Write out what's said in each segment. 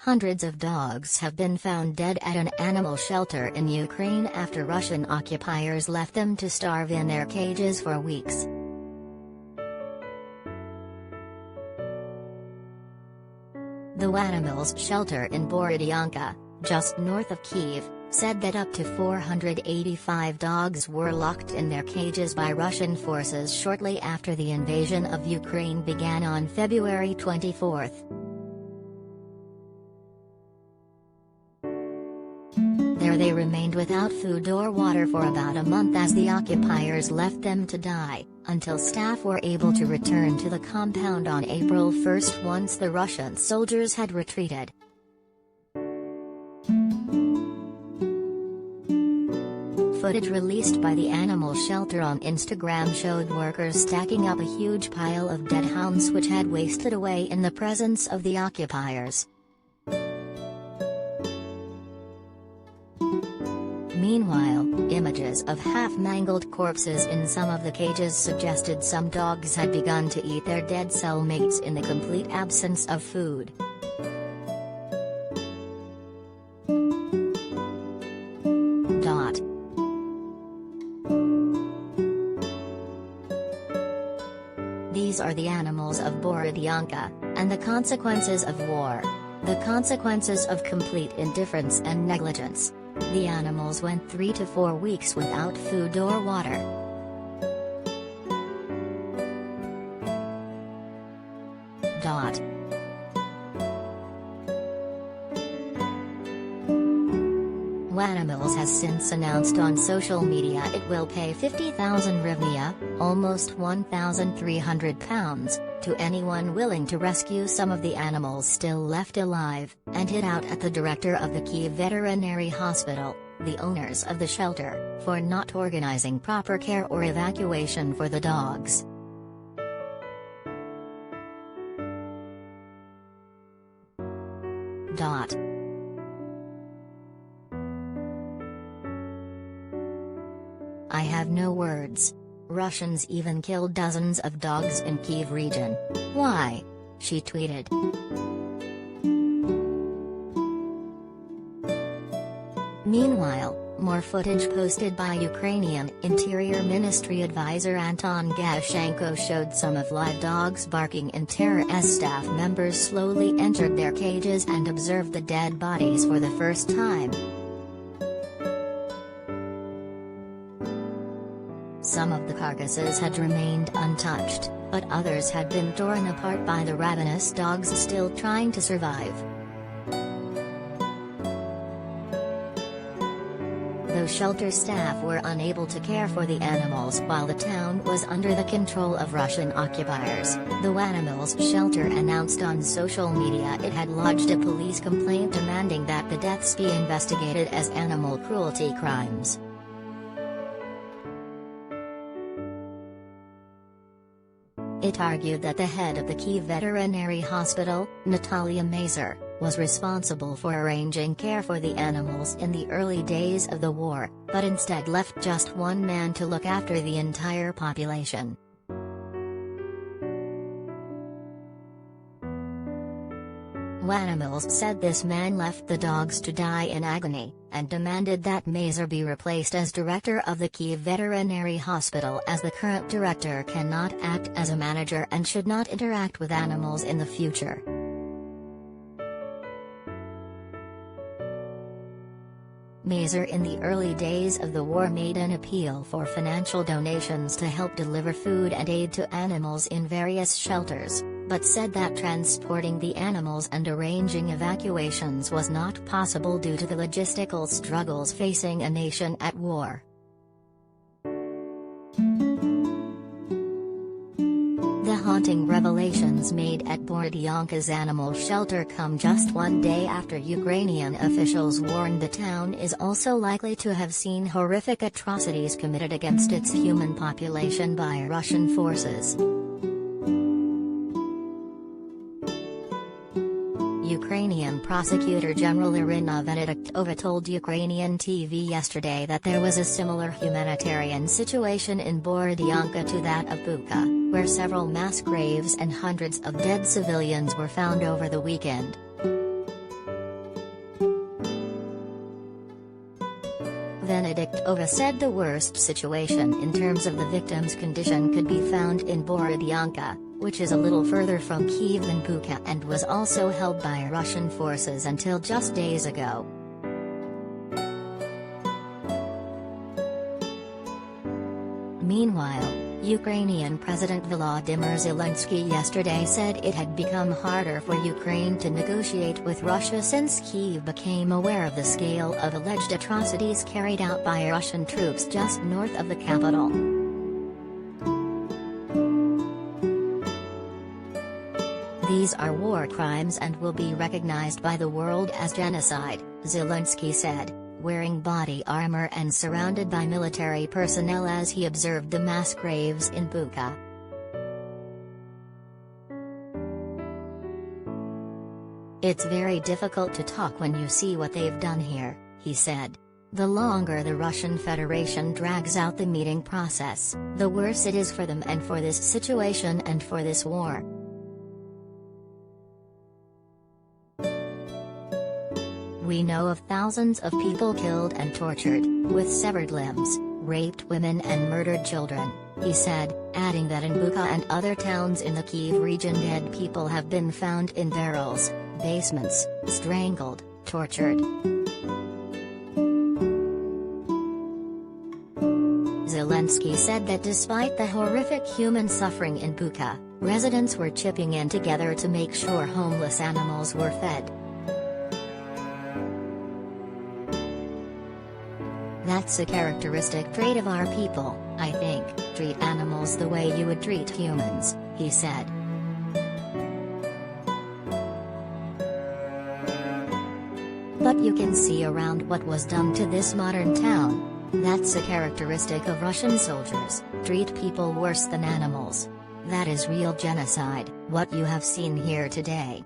Hundreds of dogs have been found dead at an animal shelter in Ukraine after Russian occupiers left them to starve in their cages for weeks. The UAnimals shelter in Borodyanka, just north of Kyiv, said that up to 485 dogs were locked in their cages by Russian forces shortly after the invasion of Ukraine began on February 24. There they remained without food or water for about a month as the occupiers left them to die, until staff were able to return to the compound on April 1 once the Russian soldiers had retreated. Footage released by the animal shelter on Instagram showed workers stacking up a huge pile of dead hounds which had wasted away in the presence of the occupiers. Meanwhile, images of half-mangled corpses in some of the cages suggested some dogs had begun to eat their dead cellmates in the complete absence of food. These are the animals of Borodyanka, and the consequences of war. The consequences of complete indifference and negligence. The animals went 3 to 4 weeks without food or water. UAnimals has since announced on social media it will pay 50,000 hryvnia, almost £1,300, to anyone willing to rescue some of the animals still left alive, and hit out at the director of the Kyiv Veterinary Hospital, the owners of the shelter, for not organizing proper care or evacuation for the dogs. I have no words. Russians even killed dozens of dogs in Kyiv region. Why? She tweeted. Meanwhile, more footage posted by Ukrainian Interior Ministry advisor Anton Gashenko showed some of live dogs barking in terror as staff members slowly entered their cages and observed the dead bodies for the first time. Some of the carcasses had remained untouched, but others had been torn apart by the ravenous dogs still trying to survive. Though shelter staff were unable to care for the animals while the town was under the control of Russian occupiers, the UAnimals shelter announced on social media it had lodged a police complaint demanding that the deaths be investigated as animal cruelty crimes. It argued that the head of the Kyiv Veterinary Hospital, Natalia Mazur, was responsible for arranging care for the animals in the early days of the war, but instead left just one man to look after the entire population. UAnimals said this man left the dogs to die in agony, and demanded that Mazur be replaced as director of the Kyiv Veterinary Hospital as the current director cannot act as a manager and should not interact with animals in the future. Mazur in the early days of the war made an appeal for financial donations to help deliver food and aid to animals in various shelters, but said that transporting the animals and arranging evacuations was not possible due to the logistical struggles facing a nation at war. The haunting revelations made at Borodyanka's animal shelter come just one day after Ukrainian officials warned the town is also likely to have seen horrific atrocities committed against its human population by Russian forces. Ukrainian Prosecutor General Irina Venediktova told Ukrainian TV yesterday that there was a similar humanitarian situation in Borodyanka to that of Bucha, where several mass graves and hundreds of dead civilians were found over the weekend. Venediktova said the worst situation in terms of the victim's condition could be found in Borodyanka, which is a little further from Kyiv than Bucha and was also held by Russian forces until just days ago. Meanwhile, Ukrainian President Volodymyr Zelensky yesterday said it had become harder for Ukraine to negotiate with Russia since Kyiv became aware of the scale of alleged atrocities carried out by Russian troops just north of the capital. These are war crimes and will be recognized by the world as genocide, Zelensky said, wearing body armor and surrounded by military personnel as he observed the mass graves in Bucha. "It's very difficult to talk when you see what they've done here," he said. "The longer the Russian Federation drags out the meeting process, the worse it is for them and for this situation and for this war." "We know of thousands of people killed and tortured, with severed limbs, raped women and murdered children," he said, adding that in Bucha and other towns in the Kyiv region dead people have been found in barrels, basements, strangled, tortured. Zelensky said that despite the horrific human suffering in Bucha, residents were chipping in together to make sure homeless animals were fed. "That's a characteristic trait of our people, I think, treat animals the way you would treat humans," he said. "But you can see around what was done to this modern town. That's a characteristic of Russian soldiers, treat people worse than animals. That is real genocide, what you have seen here today."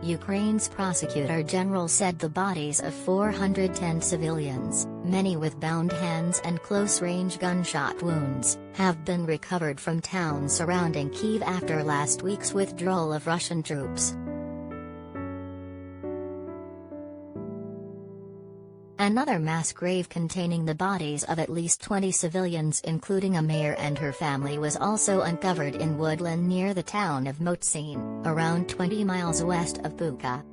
Ukraine's prosecutor general said the bodies of 410 civilians, many with bound hands and close-range gunshot wounds, have been recovered from towns surrounding Kyiv after last week's withdrawal of Russian troops. Another mass grave containing the bodies of at least 20 civilians including a mayor and her family was also uncovered in woodland near the town of Motsin, around 20 miles west of Bucha.